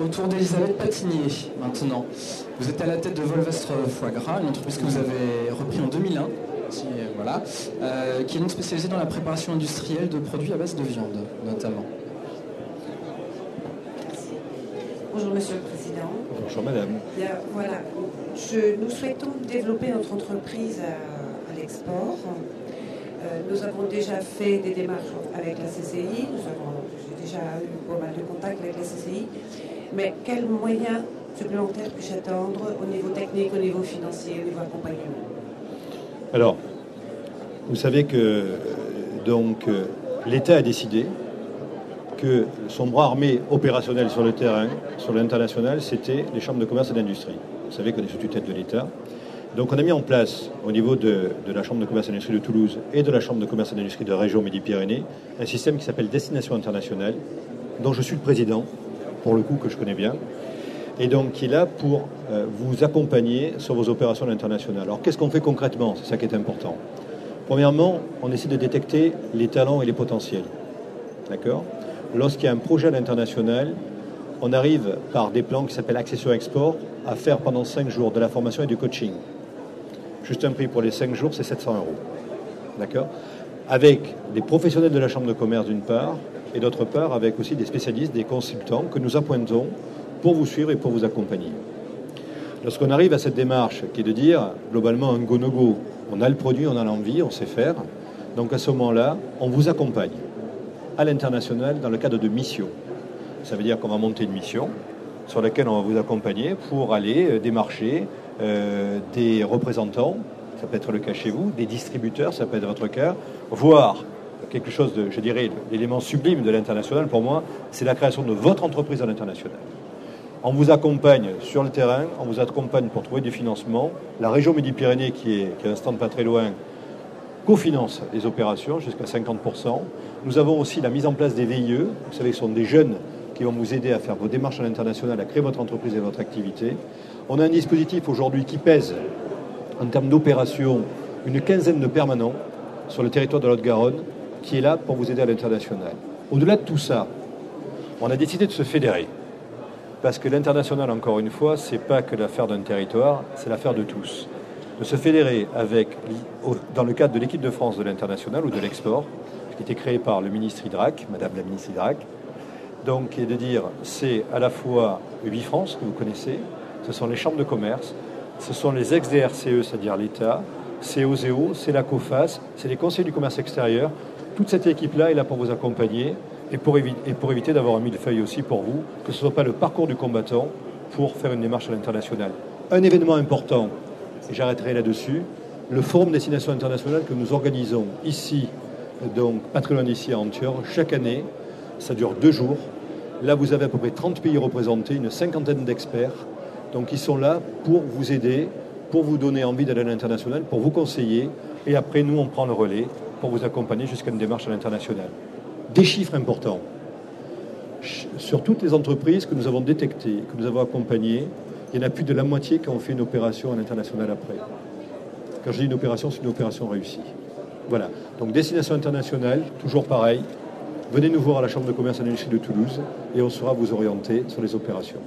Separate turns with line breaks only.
autour d'Elisabeth Patignier, maintenant. Vous êtes à la tête de Volvastre Foie Gras, une entreprise que vous avez repris en 2001, voilà, qui est donc spécialisée dans la préparation industrielle de produits à base de viande, notamment.
Bonjour Monsieur le Président.
Bonjour Madame.
Bien, voilà. Nous souhaitons développer notre entreprise à l'export. Nous avons déjà fait des démarches avec la CCI. J'ai déjà eu pas mal de contacts avec la CCI. Mais quels moyens supplémentaires puis-je attendre au niveau technique, au niveau financier, au niveau accompagnement?
Alors, vous savez que l'État a décidé que son bras armé opérationnel sur le terrain, sur l'international, c'était les chambres de commerce et d'industrie. Vous savez qu'on est sous tutelle de l'État. Donc on a mis en place, au niveau de la Chambre de commerce et d'industrie de Toulouse et de la Chambre de commerce et d'industrie de région Midi-Pyrénées, un système qui s'appelle Destination Internationale, dont je suis le président, pour le coup, que je connais bien, et donc qui est là pour vous accompagner sur vos opérations à l'international. Alors qu'est-ce qu'on fait concrètement? C'est ça qui est important. Premièrement, on essaie de détecter les talents et les potentiels. D'accord? Lorsqu'il y a un projet à l'international, on arrive par des plans qui s'appellent Accession Export à faire pendant 5 jours de la formation et du coaching. Juste un prix pour les 5 jours, c'est 700 €. D'accord? Avec des professionnels de la Chambre de commerce d'une part, et d'autre part avec aussi des spécialistes, des consultants que nous appointons pour vous suivre et pour vous accompagner. Lorsqu'on arrive à cette démarche qui est de dire, globalement, un go-no-go, on a le produit, on a l'envie, on sait faire, donc à ce moment-là, on vous accompagne à l'international dans le cadre de missions. Ça veut dire qu'on va monter une mission sur laquelle on va vous accompagner pour aller démarcher des représentants, ça peut être le cas chez vous, des distributeurs, ça peut être votre cas, voire quelque chose de, je dirais, l'élément sublime de l'international pour moi, c'est la création de votre entreprise à l'international. On vous accompagne sur le terrain, on vous accompagne pour trouver du financement. La région Midi-Pyrénées, qui a un stand pas très loin, cofinance les opérations jusqu'à 50%. Nous avons aussi la mise en place des VIE. Vous savez, ce sont des jeunes qui vont vous aider à faire vos démarches à l'international, à créer votre entreprise et votre activité. On a un dispositif aujourd'hui qui pèse, en termes d'opération, une quinzaine de permanents sur le territoire de l'Haute-Garonne, qui est là pour vous aider à l'international. Au-delà de tout ça, on a décidé de se fédérer. Parce que l'international, encore une fois, c'est pas que l'affaire d'un territoire, c'est l'affaire de tous. De se fédérer avec, dans le cadre de l'équipe de France de l'international ou de l'export, qui a été créée par le ministre Idrac, Madame la ministre Idrac, donc, et de dire, c'est à la fois UbiFrance, que vous connaissez, ce sont les chambres de commerce, ce sont les ex-DRCE, c'est-à-dire l'État, c'est OSEO, c'est la COFAS, c'est les conseils du commerce extérieur. Toute cette équipe-là est là pour vous accompagner et pour éviter d'avoir un millefeuille aussi pour vous, que ce ne soit pas le parcours du combattant pour faire une démarche à l'international. Un événement important, et j'arrêterai là-dessus, le Forum Destination Internationale que nous organisons ici, donc pas très loin d'ici à Anthior, chaque année. Ça dure 2 jours. Là, vous avez à peu près 30 pays représentés, une cinquantaine d'experts. Donc, ils sont là pour vous aider, pour vous donner envie d'aller à l'international, pour vous conseiller. Et après, nous, on prend le relais pour vous accompagner jusqu'à une démarche à l'international. Des chiffres importants. Sur toutes les entreprises que nous avons détectées, que nous avons accompagnées, il y en a plus de la moitié qui ont fait une opération à l'international après. Quand je dis une opération, c'est une opération réussie. Voilà. Donc, destination internationale, toujours pareil. Venez nous voir à la Chambre de commerce et d'industrie de Toulouse et on saura vous orienter sur les opérations.